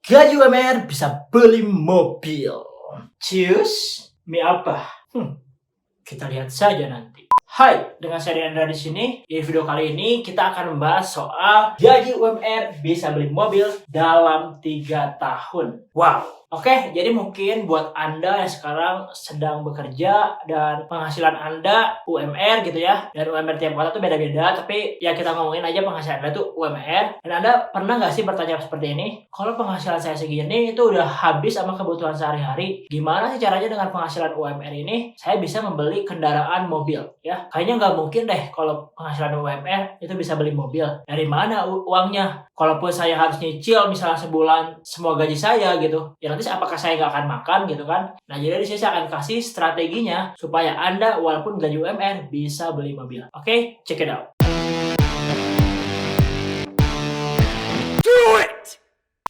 Gaji UMR bisa beli mobil. Cius, mie apa? Kita lihat saja nanti. Hai, dengan saya Andra di sini. Di video kali ini kita akan membahas soal gaji UMR bisa beli mobil dalam 3 tahun. Wow. Oke, jadi mungkin buat Anda yang sekarang sedang bekerja dan penghasilan Anda UMR gitu ya. Dan UMR tiap kota tuh beda-beda, tapi ya kita ngomongin aja penghasilan Anda tuh UMR. Dan Anda pernah nggak sih bertanya seperti ini? Kalau penghasilan saya segini itu udah habis sama kebutuhan sehari-hari. Gimana sih caranya dengan penghasilan UMR ini saya bisa membeli kendaraan mobil ya? Kayaknya nggak mungkin deh kalau penghasilan UMR itu bisa beli mobil. Dari mana uangnya? Kalaupun saya harus nyicil misalnya sebulan semua gaji saya gitu, ya nanti apakah saya nggak akan makan gitu kan? Nah, jadi di sini saya akan kasih strateginya supaya Anda walaupun gaji UMR bisa beli mobil. Oke, check it out.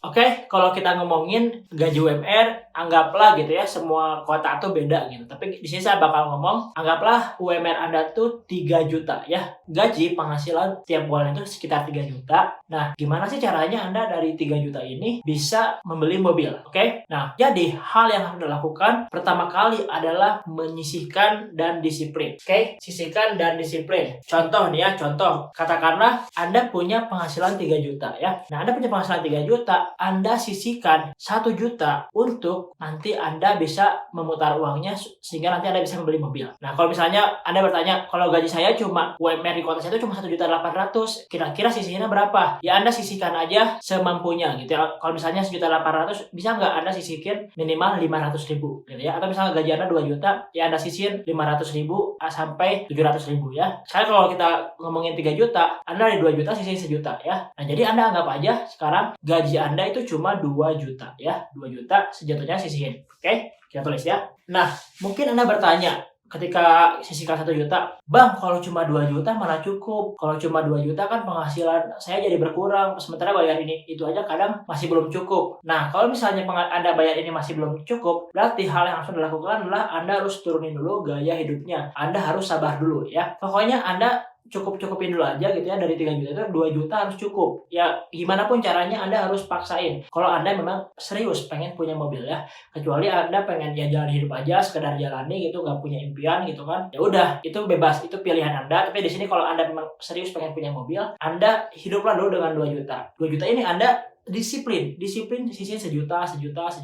Oke, kalau kita ngomongin gaji UMR, anggaplah gitu ya, semua kota tuh beda gitu. Tapi di sini saya bakal ngomong, anggaplah UMR Anda tuh 3 juta ya. Gaji penghasilan tiap bulan itu sekitar 3 juta. Nah, gimana sih caranya Anda dari 3 juta ini bisa membeli mobil? Oke? Nah, jadi hal yang harus dilakukan pertama kali adalah menyisihkan dan disiplin. Oke? Sisihkan dan disiplin. Contoh nih ya, contoh. Katakanlah Anda punya penghasilan 3 juta ya. Nah, Anda punya penghasilan 3 juta, Anda sisihkan 1 juta untuk nanti Anda bisa memutar uangnya sehingga nanti Anda bisa membeli mobil. Nah, kalau misalnya Anda bertanya, kalau gaji saya cuma UMR di kota saya itu cuma 1.800.000, kira-kira sisihnya berapa? Ya Anda sisihkan aja semampunya gitu ya. Kalau misalnya 1.800.000, bisa nggak Anda sisihkan minimal 500.000 gitu ya. Atau misalnya gaji Anda 2 juta, ya Anda sisihin 500.000 sampai 700.000 ya. Sekarang kalau kita ngomongin 3 juta, Anda dari 2 juta sisihin 1 juta ya. Nah, jadi Anda anggap aja sekarang gaji Anda itu cuma 2 juta ya. 2 juta sejatuhnya sisihin. Oke? Kita tulis ya. Nah, mungkin Anda bertanya ketika sisihkan 1 juta, Bang, kalau cuma 2 juta mana cukup? Kalau cuma 2 juta kan penghasilan saya jadi berkurang, sementara bayar ini itu aja kadang masih belum cukup. Nah, kalau misalnya Anda bayar ini masih belum cukup, berarti hal yang harus dilakukan adalah Anda harus turunin dulu gaya hidupnya. Anda harus sabar dulu ya. Pokoknya Anda cukup-cukupin dulu aja gitu ya, dari 3 juta itu 2 juta harus cukup. Ya gimana pun caranya Anda harus paksain. Kalau Anda memang serius pengen punya mobil ya. Kecuali Anda pengen ya jalan hidup aja, sekedar jalani gitu, gak punya impian gitu kan. Ya udah, itu bebas, itu pilihan Anda. Tapi di sini kalau Anda memang serius pengen punya mobil, Anda hiduplah dulu dengan 2 juta. 2 juta ini Anda disiplin sisihin 1 juta itu 1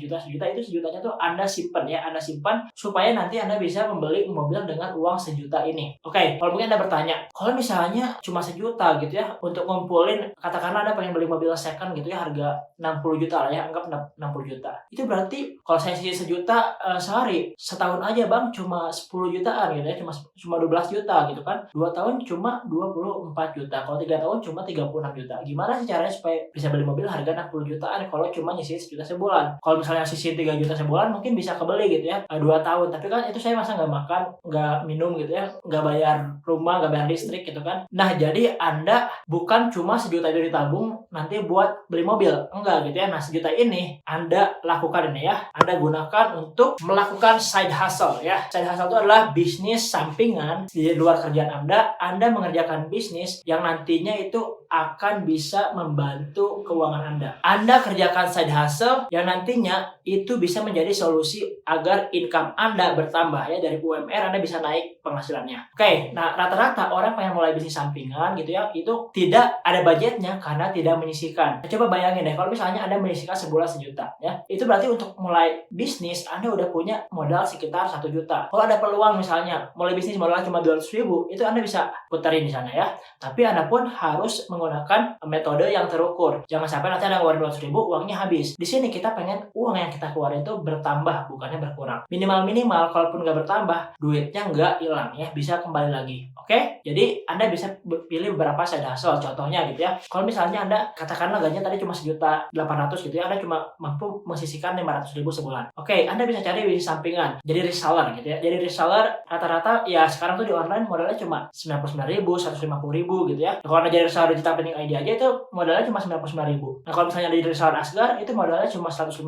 jutanya tuh Anda simpan ya, Anda simpan supaya nanti Anda bisa membeli mobil dengan uang 1 juta ini. Oke, kalau mungkin Anda bertanya, kalau misalnya cuma 1 juta gitu ya untuk ngumpulin, katakanlah Anda pengen beli mobil second gitu ya, harga 60 juta lah ya, anggap 60 juta. Itu berarti kalau saya sisihin 1 juta sehari, setahun aja Bang cuma 10 jutaan gitu ya, cuma 12 juta gitu kan. 2 tahun cuma 24 juta. Kalau 3 tahun cuma 36 juta. Gimana sih caranya supaya bisa beli mobil harga 60 jutaan kalau cuma nyisihin 1 juta sebulan? Kalau misalnya sisihin 3 juta sebulan mungkin bisa kebeli gitu ya 2 tahun, tapi kan itu saya masa nggak makan, nggak minum gitu ya, nggak bayar rumah, nggak bayar listrik gitu kan. Nah, jadi Anda bukan cuma 1 juta itu ditabung nanti buat beli mobil, enggak gitu ya. Nah, 1 juta ini Anda lakukan ini ya, Anda gunakan untuk melakukan side hustle ya. Side hustle itu adalah bisnis sampingan di luar kerjaan Anda mengerjakan bisnis yang nantinya itu akan bisa membantu keuangan Anda. Anda kerjakan side hustle yang nantinya itu bisa menjadi solusi agar income Anda bertambah ya, dari UMR Anda bisa naik penghasilannya. Oke, nah rata-rata orang pengen mulai bisnis sampingan gitu ya, itu tidak ada budgetnya karena tidak menyisihkan. Nah, coba bayangin deh kalau misalnya Anda menyisihkan sebulan 1 juta ya. Itu berarti untuk mulai bisnis Anda udah punya modal sekitar 1 juta. Kalau ada peluang misalnya mulai bisnis modalnya cuma 200.000, itu Anda bisa puterin di sana ya. Tapi Anda pun harus menggunakan metode yang terukur. Jangan sampai nanti Anda ngeluarin 200.000 uangnya habis. Di sini kita pengen uang yang kita keluarin itu bertambah, bukannya berkurang. Minimal kalaupun nggak bertambah, duitnya nggak hilang ya, bisa kembali lagi. Oke? Jadi Anda bisa pilih beberapa side hustle. Contohnya gitu ya, kalau misalnya Anda katakanlah gajinya tadi cuma 1.800.000 gitu ya, Anda cuma mampu mesisihkan 500.000 sebulan. Oke, Anda bisa cari bisnis sampingan, jadi reseller gitu ya. Jadi reseller rata-rata ya sekarang tuh di online modalnya cuma 99.000, 150.000 gitu ya. Kalau Anda jadi reseller digital planning ID aja itu modalnya cuma 99.000. Nah, kalau misalnya dari reseller Asgar itu modalnya cuma 150.000,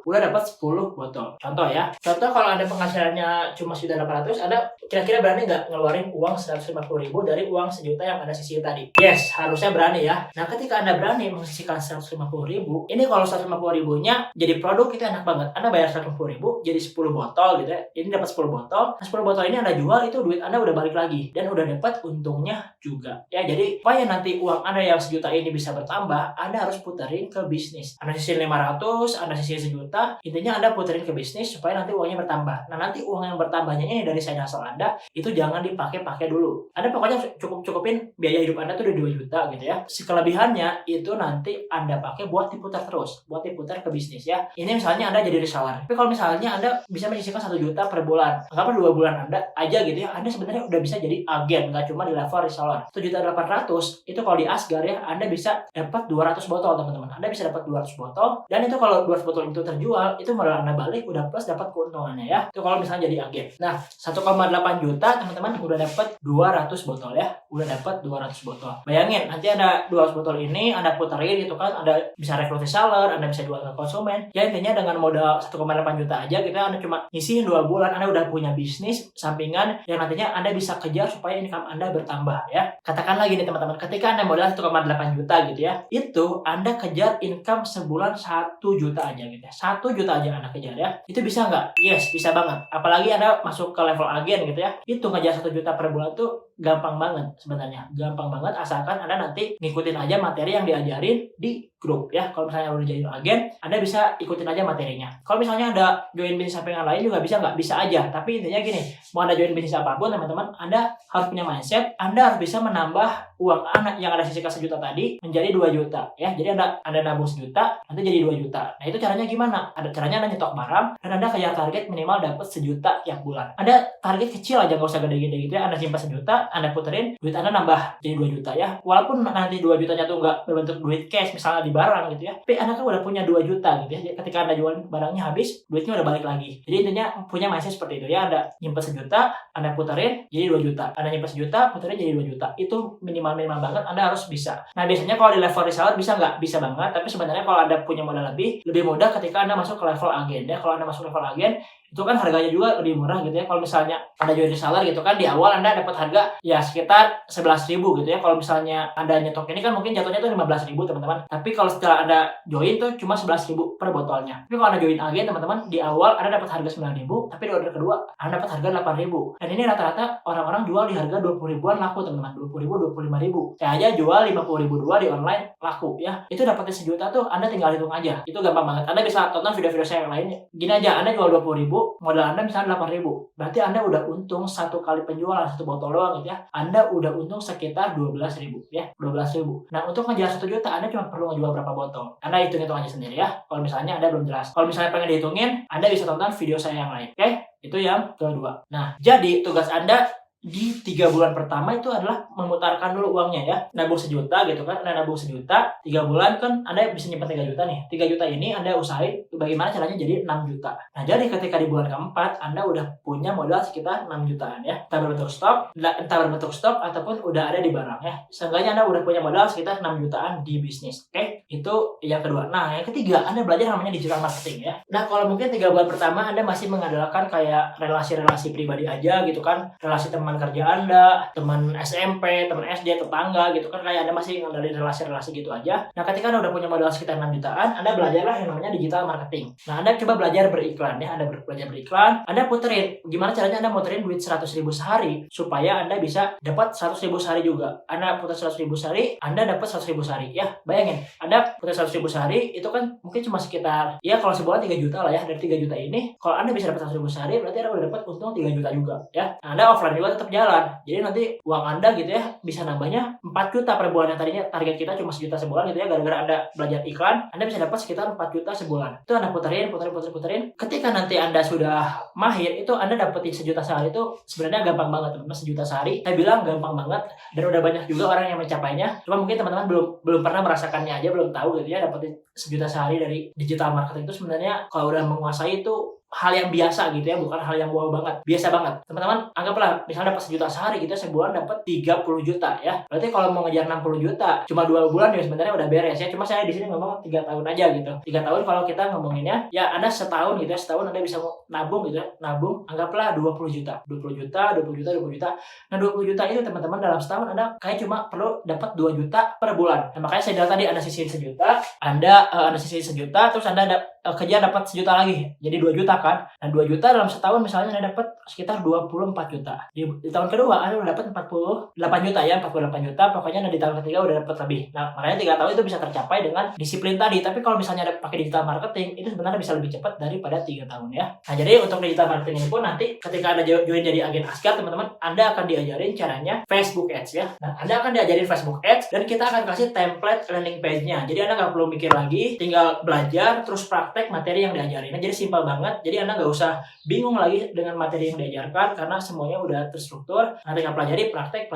udah dapat 10 botol. Contoh ya. Contoh kalau Anda penghasilannya cuma sejuta 800, Anda kira-kira berani nggak ngeluarin uang 150.000 dari uang sejuta yang Anda sisihkan tadi? Yes, harusnya berani ya. Nah, ketika Anda berani mengisihkan 150.000, ini kalau 150.000-nya jadi produk itu enak banget. Anda bayar 150.000 jadi 10 botol gitu ya. Ini dapat 10 botol. Nah, 10 botol ini Anda jual, itu duit Anda udah balik lagi dan udah dapat untungnya juga. Ya, jadi supaya nanti uang Anda yang sejuta ini bisa bertambah, Anda harus puterin ke bisnis. Anda sisihin 500, Anda sisihin sejuta, intinya Anda puterin ke bisnis supaya nanti uangnya bertambah. Nah, nanti uang yang bertambahnya ini dari side hustle Anda, itu jangan dipakai dulu. Anda pokoknya cukupin biaya hidup Anda tuh udah 2 juta gitu ya. Kelebihannya itu nanti Anda pakai buat diputar terus, buat diputar ke bisnis ya. Ini misalnya Anda jadi reseller. Tapi kalau misalnya Anda bisa menyisihkan 1 juta per bulan, anggaplah 2 bulan Anda aja gitu ya, Anda sebenarnya udah bisa jadi agen, nggak cuma di level reseller. 1.800.000 itu kalau di Asgar ya, Anda bisa dapat 200 botol teman-teman. Anda bisa dapat 200 botol, dan itu kalau 200 botol itu terjual, itu modal Anda balik udah plus dapat keuntungannya ya. Itu kalau misalnya jadi agen. Nah, 1,8 juta teman-teman udah dapat 200 botol ya. Udah dapat 200 botol. Bayangin, nanti ada 200 botol ini Anda puterin gitu kan, Anda bisa rekrut reseller, Anda bisa jual ke konsumen. Ya intinya dengan modal 1,8 juta aja gitu, Anda cuma ngisiin 2 bulan, Anda udah punya bisnis sampingan yang nantinya Anda bisa kejar supaya income Anda bertambah ya. Katakanlah gini teman-teman, ketika Anda modal 1,8 juta gitu ya, itu Anda kejar income sebulan 1 juta aja gitu ya. 1 juta aja Anda kejar ya. Itu bisa nggak? Yes, bisa banget. Apalagi Anda masuk ke level agen gitu ya. Itu ngejar 1 juta per bulan tuh gampang banget sebenarnya. Gampang banget asalkan Anda nanti ngikutin aja materi yang diajarin di grup ya. Kalau misalnya udah jadi agen, Anda bisa ikutin aja materinya. Kalau misalnya ada join bisnis sampingan lain juga bisa nggak? Bisa aja. Tapi intinya gini, mau Anda join bisnis apapun teman-teman, Anda harus punya mindset, Anda harus bisa menambah uang anak yang Anda sisihkan 1 juta tadi menjadi 2 juta ya. Jadi Anda nabung 1 juta, nanti jadi 2 juta. Nah, itu caranya gimana? Ada caranya Anda nyetok barang dan Anda kejar target minimal dapat 1 juta tiap bulan. Anda target kecil aja, nggak usah gede-gede gitu ya. Anda simpan 1 juta, Anda puterin, duit Anda nambah jadi 2 juta ya. Walaupun nanti 2 jutanya tuh nggak berbentuk duit cash misalnya di barang gitu ya, tapi Anda kan udah punya 2 juta gitu ya. Ketika Anda jual barangnya habis, duitnya udah balik lagi. Jadi intinya punya mindset seperti itu ya. Anda nyimpen 1 juta, Anda puterin jadi 2 juta. Anda nyimpen 1 juta, puterin jadi 2 juta. Itu minimal banget Anda harus bisa. Nah, biasanya kalau di level reseller bisa nggak? Bisa banget. Tapi sebenarnya kalau Anda punya modal lebih mudah ketika Anda masuk ke level agen ya. Kalau Anda masuk level agen, itu kan harganya juga lebih murah gitu ya. Kalau misalnya Anda join reseller gitu kan, di awal Anda dapat harga ya sekitar 11.000 gitu ya. Kalau misalnya Anda nyetok ini kan mungkin jatuhnya tuh 15.000 teman-teman. Tapi kalau setelah Anda join tuh cuma 11.000 per botolnya. Tapi kalau Anda join agen teman-teman, di awal Anda dapat harga 9.000, tapi di order kedua Anda dapat harga 8.000. Dan ini rata-rata orang-orang jual di harga 20 ribuan laku teman-teman. 20.000, 25.000. Saya aja jual 50.000 dua di online laku ya. Itu dapatnya 1 juta tuh Anda tinggal hitung aja. Itu gampang banget. Anda bisa tonton video-video saya yang lainnya. Gini aja, Anda jual 20.000, modal Anda misalnya 8.000. Berarti Anda udah untung 1 kali penjualan 1 botol doang gitu ya. Anda udah untung sekitar 12.000 ya. 12.000. Nah, untuk ngejar 1 juta Anda cuma perlu ngejual berapa botol. Anda hitung-hitung aja sendiri ya. Kalau misalnya Anda belum jelas. Kalau misalnya pengen dihitungin, Anda bisa tonton video saya yang lain. Oke? Itu yang kedua. Nah, jadi tugas Anda di 3 bulan pertama itu adalah memutarkan dulu uangnya ya. Nabung 1 juta gitu kan. Anda nabung 1 juta, 3 bulan kan Anda bisa nyimpan 3 juta nih. 3 juta ini Anda usahain bagaimana caranya jadi 6 juta. Nah, jadi ketika di bulan keempat Anda udah punya modal sekitar 6 jutaan ya. Entah berbentuk stok ataupun udah ada di barang ya. Seenggaknya Anda udah punya modal sekitar 6 jutaan di bisnis. Oke? Itu yang kedua. Nah, yang ketiga Anda belajar namanya digital marketing ya. Nah, kalau mungkin 3 bulan pertama Anda masih mengandalkan kayak relasi-relasi pribadi aja gitu kan. Relasi teman kerja Anda, teman SMP, teman SD, tetangga gitu kan, kayak Anda masih ngandalin relasi-relasi gitu aja. Nah, ketika Anda udah punya modal sekitar 6 jutaan, Anda belajarlah yang namanya digital marketing. Nah, Anda coba belajar beriklan ya, Anda belajar beriklan, Anda puterin, gimana caranya Anda muterin duit 100.000 sehari, supaya Anda bisa dapat 100.000 sehari juga. Anda putar 100.000 sehari, Anda dapat 100.000 sehari ya. Bayangin, Anda putar 100.000 sehari, itu kan mungkin cuma sekitar, ya kalau sebulan 3 juta lah ya. Dari 3 juta ini, kalau Anda bisa dapat 100.000 sehari, berarti Anda udah dapat untung 3 juta juga ya. Nah, Anda offline juga tetap jalan. Jadi nanti uang Anda gitu ya bisa nambahnya 4 juta per bulan. Yang tadinya target kita cuma 1 juta sebulan gitu ya, gara-gara Anda belajar iklan, Anda bisa dapat sekitar 4 juta sebulan. Itu Anda puterin. Ketika nanti Anda sudah mahir, itu Anda dapetin 1 juta sehari itu sebenarnya gampang banget teman-teman. 1 juta sehari, saya bilang gampang banget dan udah banyak juga orang yang mencapainya. Cuma mungkin teman-teman belum pernah merasakannya aja, belum tahu gitu ya dapetin 1 juta sehari dari digital marketing itu sebenarnya kalau udah menguasai itu hal yang biasa gitu ya, bukan hal yang wow banget, biasa banget. Teman-teman anggaplah misalnya dapat 1 juta sehari gitu, sebulan dapat 30 juta ya. Berarti kalau mau ngejar 60 juta cuma 2 bulan ya sebenarnya udah beres ya. Cuma saya di sini ngomong 3 tahun aja gitu. 3 tahun kalau kita ngomonginnya ya Anda setahun gitu ya, setahun Anda bisa nabung gitu ya. Nabung anggaplah 20 juta. 20 juta, 20 juta, 20 juta. Nah, 20 juta itu teman-teman dalam setahun Anda kayak cuma perlu dapat 2 juta per bulan. Nah, makanya saya bilang tadi Anda sisihin 1 juta, Anda sisihin 1 juta, terus Anda kerja dapat 1 juta lagi. Jadi 2 juta kan. Nah, 2 juta dalam setahun misalnya Anda dapat sekitar 24 juta. Di tahun kedua Anda udah dapat 48 juta ya, 48 juta. Pokoknya Anda di tahun ketiga udah dapat lebih. Nah, makanya 3 tahun itu bisa tercapai dengan disiplin tadi. Tapi kalau misalnya ada pakai digital marketing, itu sebenarnya bisa lebih cepat daripada 3 tahun ya. Nah, jadi untuk digital marketing ini pun nanti ketika Anda join jadi agen Asgar, teman-teman, Anda akan diajarin caranya Facebook Ads ya. Nah, Anda akan diajarin Facebook Ads dan kita akan kasih template landing page-nya. Jadi Anda nggak perlu mikir lagi, tinggal belajar terus praktek materi yang diajarin. Nah, jadi simpel banget. Jadi Anda nggak usah bingung lagi dengan materi yang diajarkan karena semuanya udah terstruktur. Nah, tinggal pelajari praktek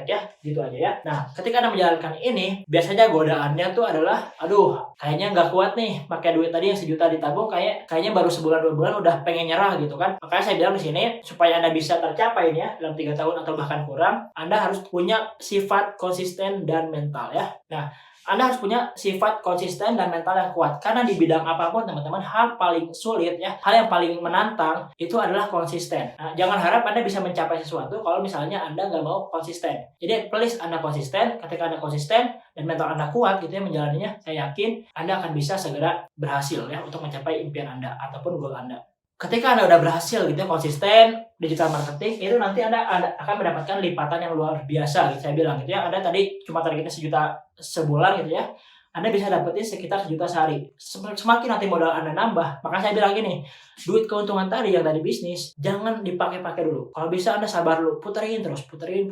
ya, gitu aja ya. Nah, ketika Anda menjalankan ini, biasanya godaannya tuh adalah, aduh, kayaknya nggak kuat nih pakai duit tadi yang 1 juta ditabung, kayaknya baru sebulan 2 bulan udah pengen nyerah gitu kan. Makanya saya bilang di sini supaya Anda bisa tercapai ya dalam 3 tahun atau bahkan kurang, Anda harus punya sifat konsisten dan mental ya. Nah, Anda harus punya sifat konsisten dan mental yang kuat. Karena di bidang apapun, teman-teman, hal paling sulit ya, hal yang paling menantang itu adalah konsisten. Nah, jangan harap Anda bisa mencapai sesuatu kalau misalnya Anda nggak mau konsisten. Jadi, please Anda konsisten. Ketika Anda konsisten dan mental Anda kuat gitu ya menjalaninya, saya yakin Anda akan bisa segera berhasil ya untuk mencapai impian Anda ataupun goal Anda. Ketika Anda udah berhasil gitu ya, konsisten digital marketing, itu nanti Anda akan mendapatkan lipatan yang luar biasa gitu saya bilang gitu ya. Anda tadi cuma targetnya 1 juta sebulan gitu ya, Anda bisa dapetin sekitar 1 juta sehari. Semakin nanti modal Anda nambah, maka saya bilang gini, duit keuntungan tadi yang dari bisnis jangan dipakai-pakai dulu. Kalau bisa Anda sabar dulu, puterin terus, puterin,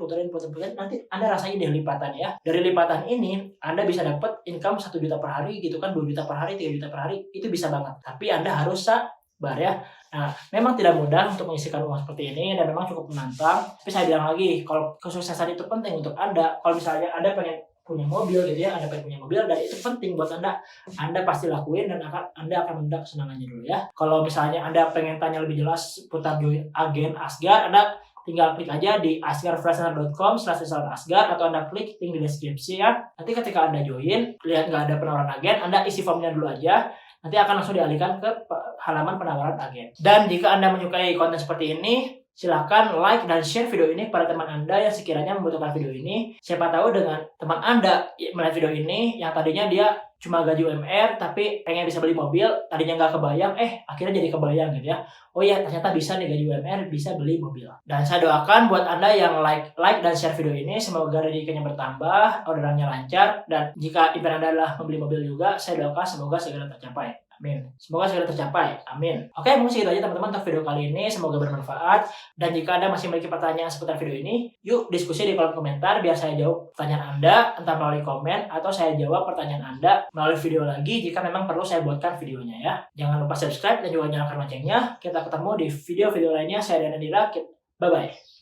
nanti Anda rasain deh lipatan ya. Dari lipatan ini Anda bisa dapat income 1 juta per hari gitu kan, 2 juta per hari, 3 juta per hari, itu bisa banget. Tapi Anda harus sabar ya. Nah, memang tidak mudah untuk menyisihkan uang seperti ini dan memang cukup menantang. Tapi saya bilang lagi, kalau kesuksesan itu penting untuk Anda. Kalau misalnya Anda pengen punya mobil gitu ya, Anda pengen punya mobil dan itu penting buat Anda pasti lakuin dan Anda akan mendapat kesenangannya dulu ya. Kalau misalnya Anda pengen tanya lebih jelas putar join agen Asgar, Anda tinggal klik aja di asgarfreelancer.com/asgar atau Anda klik link di deskripsi ya. Nanti ketika Anda join, lihat nggak ada penawaran agen, Anda isi formnya dulu aja. Nanti akan langsung dialihkan ke halaman penawaran agen. Dan jika Anda menyukai konten seperti ini, silakan like dan share video ini pada teman Anda yang sekiranya membutuhkan video ini. Siapa tahu dengan teman Anda melihat video ini yang tadinya dia cuma gaji UMR tapi pengen bisa beli mobil, tadinya nggak kebayang, akhirnya jadi kebayang gitu ya. Oh iya, ternyata bisa nih gaji UMR bisa beli mobil. Dan saya doakan buat Anda yang like dan share video ini, semoga rezekinya bertambah, orderannya lancar, dan jika impian Anda adalah membeli mobil juga, saya doakan semoga segera tercapai. Amin. Semoga segera tercapai. Amin. Oke, mungkin segitu aja teman-teman untuk video kali ini. Semoga bermanfaat. Dan jika Anda masih memiliki pertanyaan seputar video ini, yuk diskusi di kolom komentar biar saya jawab pertanyaan Anda entah melalui komen atau saya jawab pertanyaan Anda melalui video lagi jika memang perlu saya buatkan videonya ya. Jangan lupa subscribe dan juga nyalakan loncengnya. Kita ketemu di video-video lainnya. Saya Dana Dira. Bye-bye.